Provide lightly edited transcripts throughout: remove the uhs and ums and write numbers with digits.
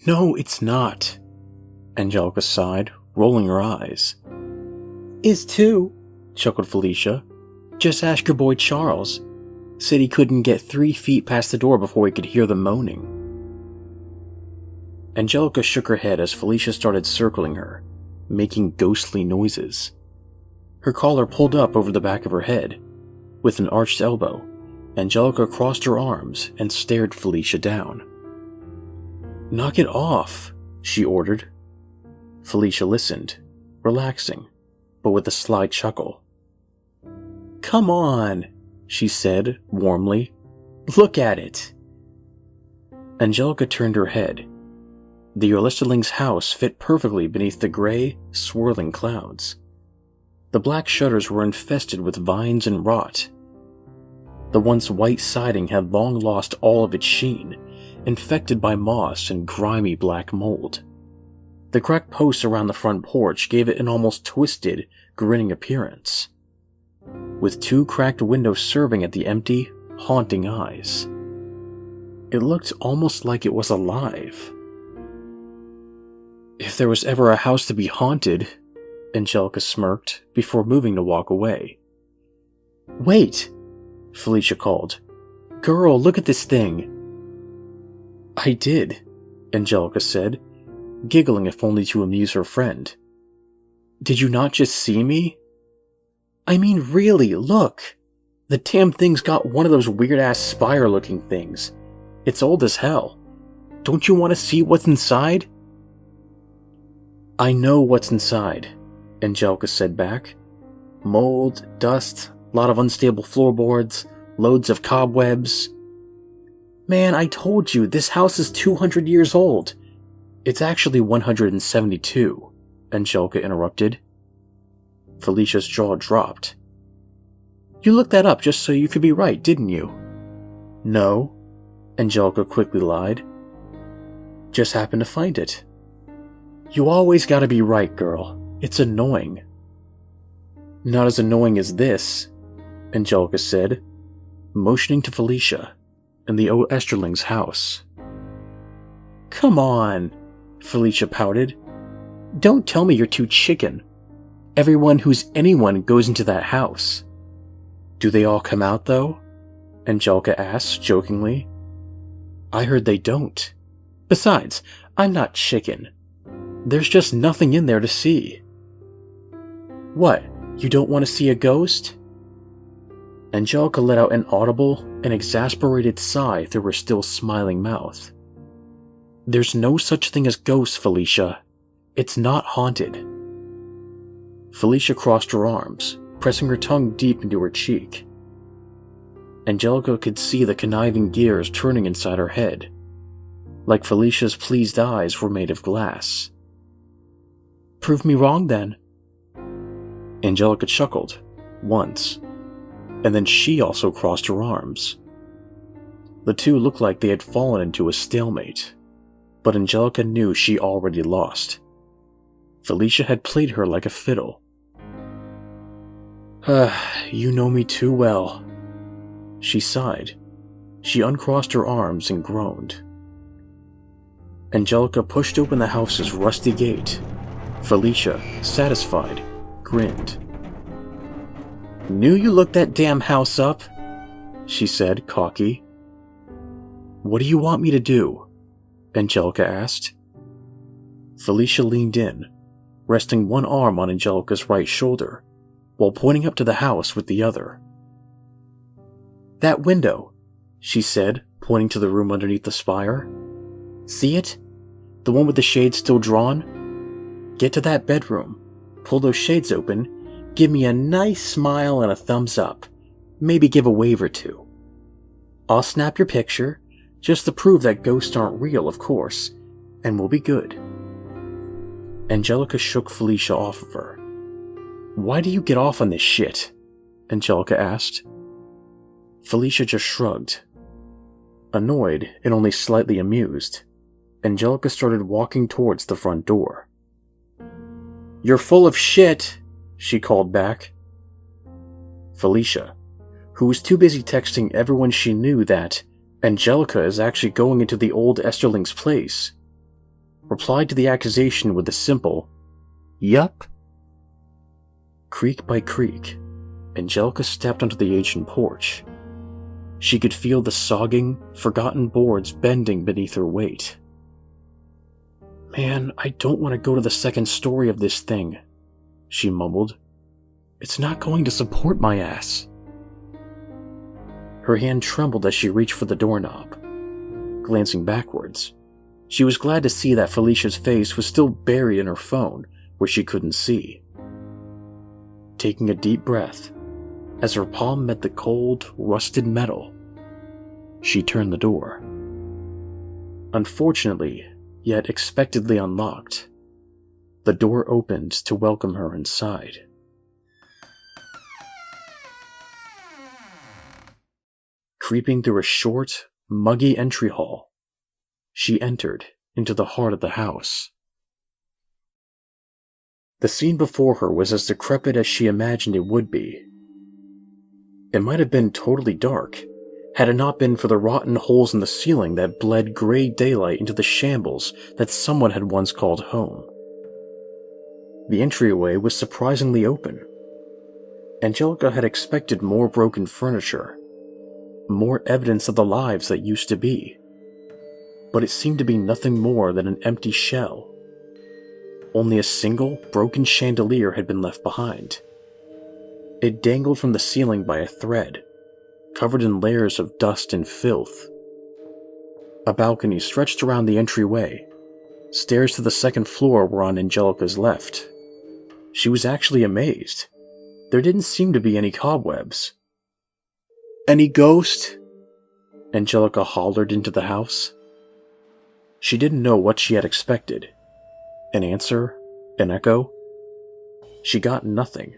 No, it's not. Angelica sighed, rolling her eyes. Is too, chuckled Felicia. Just ask your boy Charles. Said he couldn't get 3 feet past the door before he could hear the moaning. Angelica shook her head as Felicia started circling her, making ghostly noises. Her collar pulled up over the back of her head. With an arched elbow, Angelica crossed her arms and stared Felicia down. Knock it off, she ordered. Felicia listened, relaxing, but with a sly chuckle. Come on, she said warmly. Look at it. Angelica turned her head. The Oesterling's house fit perfectly beneath the gray, swirling clouds. The black shutters were infested with vines and rot. The once white siding had long lost all of its sheen, infected by moss and grimy black mold. The cracked posts around the front porch gave it an almost twisted, grinning appearance, with 2 cracked windows serving at the empty, haunting eyes. It looked almost like it was alive. If there was ever a house to be haunted, Angelica smirked before moving to walk away. Wait, Felicia called. Girl, look at this thing. I did, Angelica said, giggling if only to amuse her friend. Did you not just see me? I mean, really, look. The damn thing's got one of those weird-ass spire-looking things. It's old as hell. Don't you want to see what's inside? I know what's inside, Angelica said back. Mold, dust, lot of unstable floorboards, loads of cobwebs. Man, I told you, this house is 200 years old. It's actually 172, Angelica interrupted. Felicia's jaw dropped. You looked that up just so you could be right, didn't you? No, Angelica quickly lied. Just happened to find it. You always gotta be right, girl. It's annoying. Not as annoying as this, Angelica said, motioning to Felicia and the Oesterling's house. Come on, Felicia pouted. Don't tell me you're too chicken. Everyone who's anyone goes into that house. Do they all come out, though? Angelica asked, jokingly. I heard they don't. Besides, I'm not chicken. There's just nothing in there to see. What, you don't want to see a ghost? Angelica let out an audible and exasperated sigh through her still smiling mouth. There's no such thing as ghosts, Felicia. It's not haunted. Felicia crossed her arms, pressing her tongue deep into her cheek. Angelica could see the conniving gears turning inside her head, like Felicia's pleased eyes were made of glass. Prove me wrong, then. Angelica chuckled, once, and then she also crossed her arms. The two looked like they had fallen into a stalemate, but Angelica knew she already lost. Felicia had played her like a fiddle. You know me too well. She sighed. She uncrossed her arms and groaned. Angelica pushed open the house's rusty gate. Felicia, satisfied, grinned. Knew you looked that damn house up, she said, cocky. What do you want me to do? Angelica asked. Felicia leaned in, resting one arm on Angelica's right shoulder, while pointing up to the house with the other. That window, she said, pointing to the room underneath the spire. See it? The one with the shades still drawn? Get to that bedroom, pull those shades open, give me a nice smile and a thumbs up, maybe give a wave or two. I'll snap your picture, just to prove that ghosts aren't real, of course, and we'll be good. Angelica shook Felicia off of her. Why do you get off on this shit? Angelica asked. Felicia just shrugged. Annoyed and only slightly amused, Angelica started walking towards the front door. You're full of shit, she called back. Felicia, who was too busy texting everyone she knew that Angelica is actually going into the old Oesterling's place, replied to the accusation with a simple, "Yup." Creak by creak, Angelica stepped onto the ancient porch. She could feel the sogging, forgotten boards bending beneath her weight. "Man, I don't want to go to the second story of this thing," she mumbled. "It's not going to support my ass." Her hand trembled as she reached for the doorknob. Glancing backwards, she was glad to see that Felicia's face was still buried in her phone where she couldn't see. Taking a deep breath, as her palm met the cold, rusted metal, she turned the door. Unfortunately, yet expectedly unlocked, the door opened to welcome her inside. Creeping through a short, muggy entry hall, she entered into the heart of the house. The scene before her was as decrepit as she imagined it would be. It might have been totally dark, had it not been for the rotten holes in the ceiling that bled gray daylight into the shambles that someone had once called home. The entryway was surprisingly open. Angelica had expected more broken furniture, more evidence of the lives that used to be, but it seemed to be nothing more than an empty shell. Only a single, broken chandelier had been left behind. It dangled from the ceiling by a thread, covered in layers of dust and filth. A balcony stretched around the entryway. Stairs to the second floor were on Angelica's left. She was actually amazed. There didn't seem to be any cobwebs. "Any ghost?" Angelica hollered into the house. She didn't know what she had expected. An answer? An echo? She got nothing,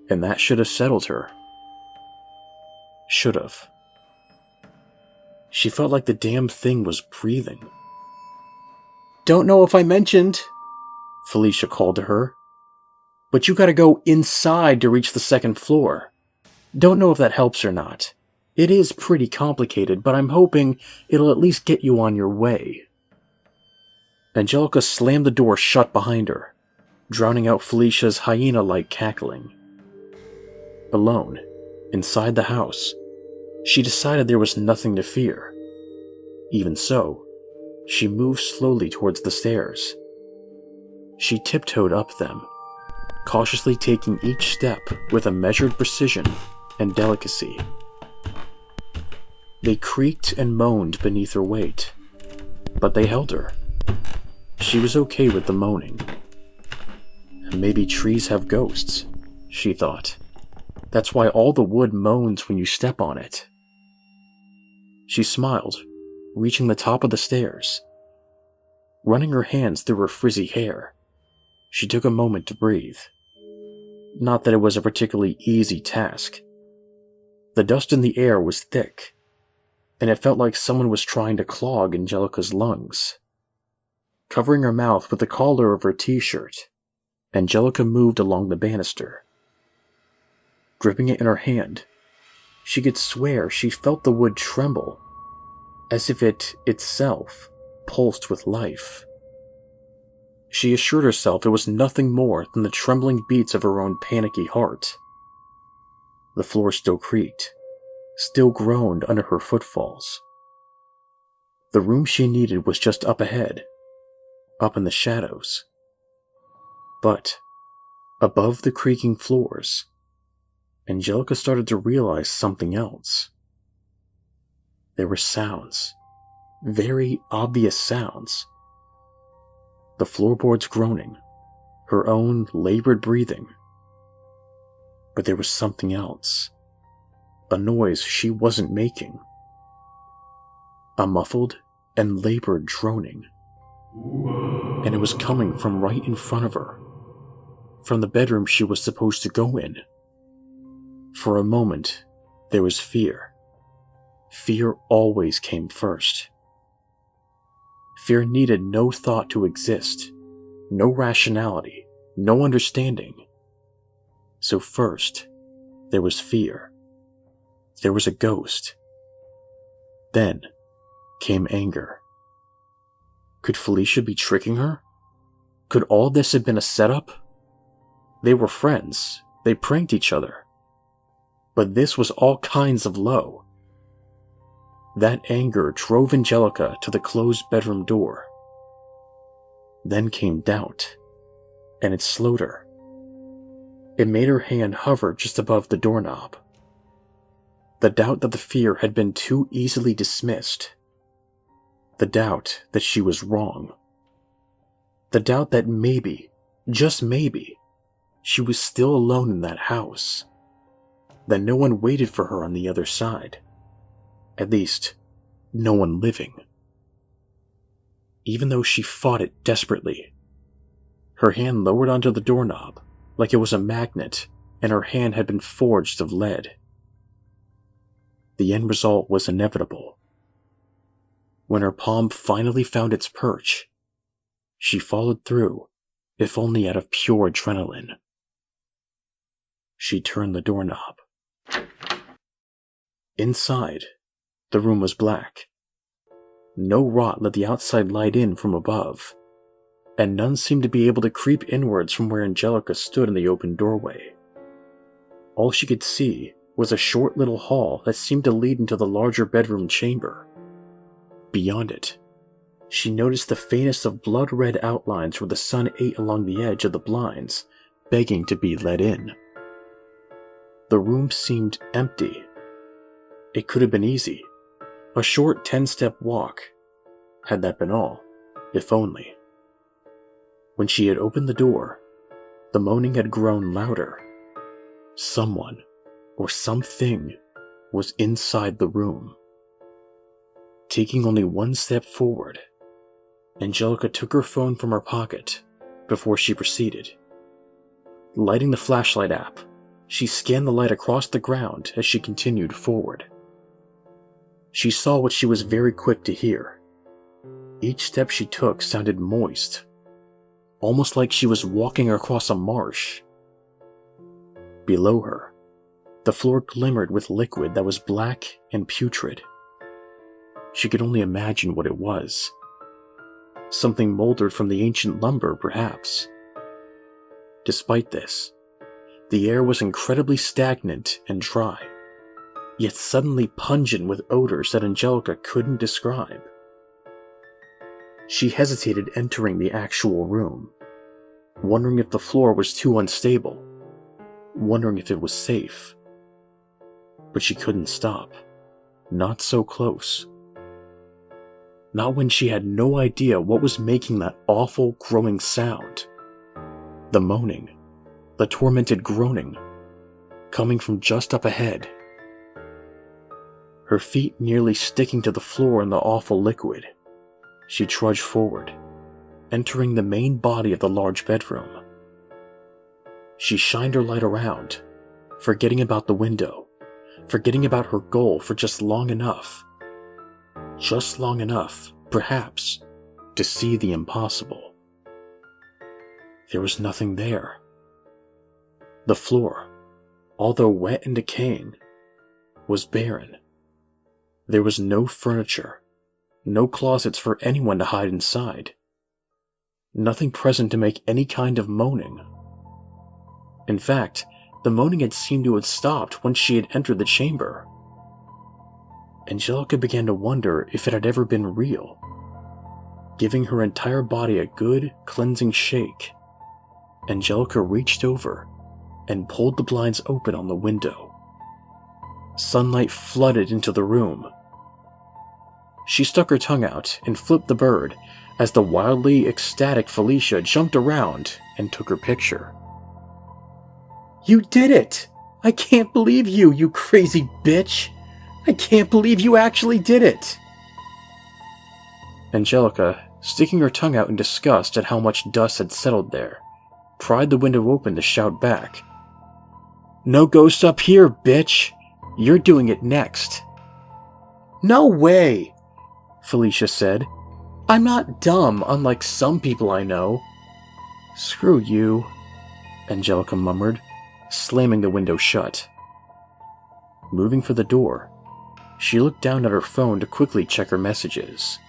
and that should have settled her. Should have. She felt like the damn thing was breathing. "Don't know if I mentioned," Felicia called to her, "but you gotta go inside to reach the second floor. Don't know if that helps or not. It is pretty complicated, but I'm hoping it'll at least get you on your way." Angelica slammed the door shut behind her, drowning out Felicia's hyena-like cackling. Alone, inside the house, she decided there was nothing to fear. Even so, she moved slowly towards the stairs. She tiptoed up them, cautiously taking each step with a measured precision and delicacy. They creaked and moaned beneath her weight, but they held her. She was okay with the moaning. Maybe trees have ghosts, she thought. That's why all the wood moans when you step on it. She smiled, reaching the top of the stairs. Running her hands through her frizzy hair, she took a moment to breathe. Not that it was a particularly easy task. The dust in the air was thick, and it felt like someone was trying to clog Angelica's lungs. Covering her mouth with the collar of her t-shirt, Angelica moved along the banister. Gripping it in her hand, she could swear she felt the wood tremble, as if it itself pulsed with life. She assured herself it was nothing more than the trembling beats of her own panicky heart. The floor still creaked, still groaned under her footfalls. The room she needed was just up ahead, up in the shadows. But, above the creaking floors, Angelica started to realize something else. There were sounds, very obvious sounds. The floorboards groaning, her own labored breathing. But there was something else, a noise she wasn't making. A muffled and labored droning. And it was coming from right in front of her, from the bedroom she was supposed to go in. For a moment, there was fear. Fear always came first. Fear needed no thought to exist, no rationality, no understanding. So first, there was fear. There was a ghost. Then came anger. Could Felicia be tricking her? Could all this have been a setup? They were friends. They pranked each other. But this was all kinds of low. That anger drove Angelica to the closed bedroom door. Then came doubt, and it slowed her. It made her hand hover just above the doorknob. The doubt that the fear had been too easily dismissed. The doubt that she was wrong. The doubt that maybe, just maybe, she was still alone in that house. That no one waited for her on the other side. At least, no one living. Even though she fought it desperately, her hand lowered onto the doorknob like it was a magnet and her hand had been forged of lead. The end result was inevitable. When her palm finally found its perch, she followed through, if only out of pure adrenaline. She turned the doorknob. Inside, the room was black. No rot let the outside light in from above, and none seemed to be able to creep inwards from where Angelica stood in the open doorway. All she could see was a short little hall that seemed to lead into the larger bedroom chamber. Beyond it, she noticed the faintest of blood-red outlines where the sun ate along the edge of the blinds, begging to be let in. The room seemed empty. It could have been easy. A short 10-step walk. Had that been all, if only. When she had opened the door, the moaning had grown louder. Someone, or something, was inside the room. Taking only one step forward, Angelica took her phone from her pocket before she proceeded. Lighting the flashlight app, she scanned the light across the ground as she continued forward. She saw what she was very quick to hear. Each step she took sounded moist, almost like she was walking across a marsh. Below her, the floor glimmered with liquid that was black and putrid. She could only imagine what it was. Something moldered from the ancient lumber, perhaps. Despite this, the air was incredibly stagnant and dry, yet suddenly pungent with odors that Angelica couldn't describe. She hesitated entering the actual room, wondering if the floor was too unstable, wondering if it was safe. But she couldn't stop. Not so close. Not when she had no idea what was making that awful growing sound. The moaning, the tormented groaning, coming from just up ahead. Her feet nearly sticking to the floor in the awful liquid, she trudged forward, entering the main body of the large bedroom. She shined her light around, forgetting about the window, forgetting about her goal for just long enough, perhaps, to see the impossible. There was nothing there. The floor, although wet and decaying, was barren. There was no furniture, no closets for anyone to hide inside. Nothing present to make any kind of moaning. In fact, the moaning had seemed to have stopped once she had entered the chamber. Angelica began to wonder if it had ever been real. Giving her entire body a good, cleansing shake, Angelica reached over and pulled the blinds open on the window. Sunlight flooded into the room. She stuck her tongue out and flipped the bird as the wildly ecstatic Felicia jumped around and took her picture. "You did it! I can't believe you, you crazy bitch! I can't believe you actually did it!" Angelica, sticking her tongue out in disgust at how much dust had settled there, pried the window open to shout back, "No ghosts up here, bitch! You're doing it next." "No way!" Felicia said. "I'm not dumb, unlike some people I know." "Screw you," Angelica murmured, slamming the window shut. Moving for the door, she looked down at her phone to quickly check her messages.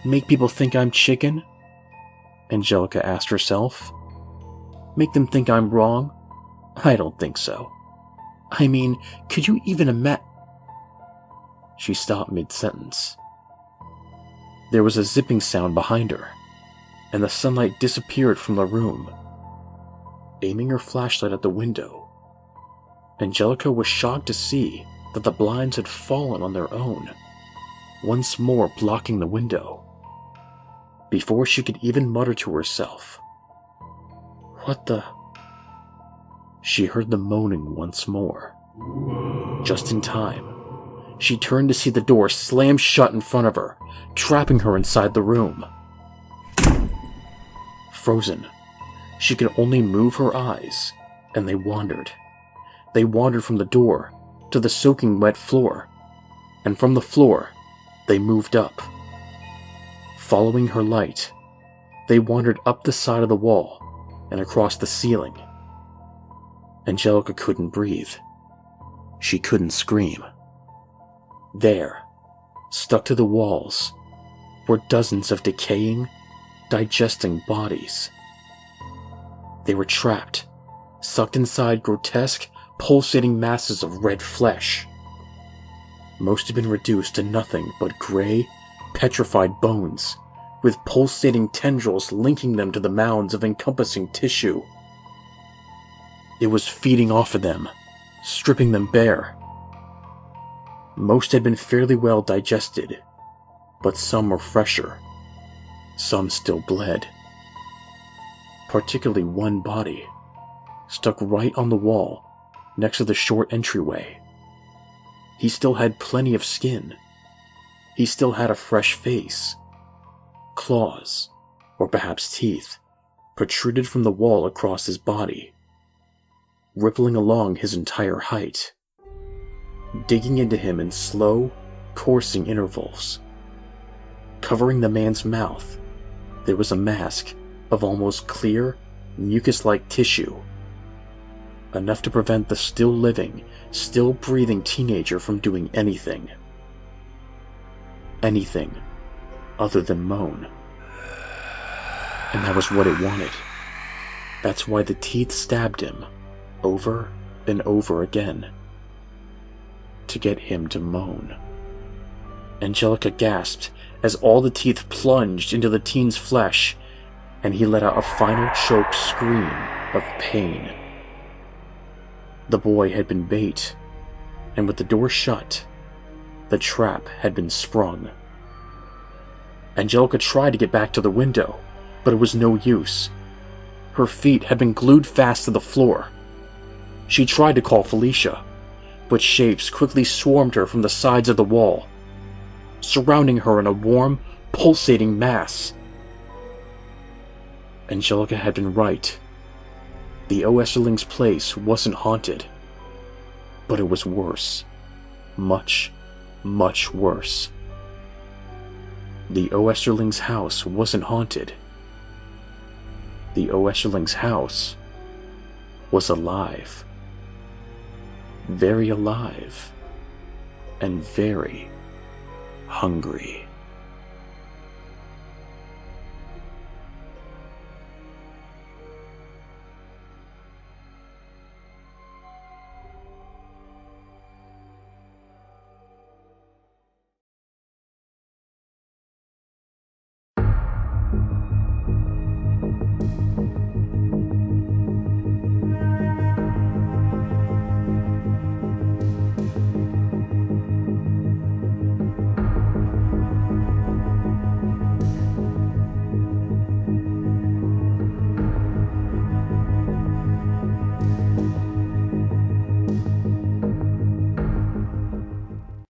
Make people think I'm chicken? Angelica asked herself. Make them think I'm wrong? I don't think so. I mean, could you even imagine? She stopped mid-sentence. There was a zipping sound behind her, and the sunlight disappeared from the room. Aiming her flashlight at the window, Angelica was shocked to see that the blinds had fallen on their own, once more blocking the window. Before she could even mutter to herself, "What the?" she heard the moaning once more. Just in time, she turned to see the door slam shut in front of her, trapping her inside the room. Frozen, she could only move her eyes, and they wandered. They wandered from the door to the soaking wet floor, and from the floor, they moved up. Following her light, they wandered up the side of the wall and across the ceiling. Angelica couldn't breathe. She couldn't scream. There, stuck to the walls, were dozens of decaying, digesting bodies. They were trapped, sucked inside grotesque, pulsating masses of red flesh. Most had been reduced to nothing but gray, petrified bones, with pulsating tendrils linking them to the mounds of encompassing tissue. It was feeding off of them, stripping them bare. Most had been fairly well digested, but some were fresher. Some still bled. Particularly one body, stuck right on the wall next to the short entryway. He still had plenty of skin. He still had a fresh face. Claws, or perhaps teeth, protruded from the wall across his body, rippling along his entire height, digging into him in slow, coursing intervals. Covering the man's mouth, there was a mask of almost clear, mucus-like tissue, enough to prevent the still living, still breathing teenager from doing anything. Anything other than moan. And that was what it wanted. That's why the teeth stabbed him over and over again. To get him to moan. Angelica gasped as all the teeth plunged into the teen's flesh, and he let out a final choked scream of pain. The boy had been bait, and with the door shut, the trap had been sprung. Angelica tried to get back to the window, but it was no use. Her feet had been glued fast to the floor. She tried to call Felicia, but shapes quickly swarmed her from the sides of the wall, surrounding her in a warm, pulsating mass. Angelica had been right. The Oesterling's place wasn't haunted, but it was worse. Much, much worse. The Oesterling's house wasn't haunted. The Oesterling's house was alive. Very alive. And very hungry.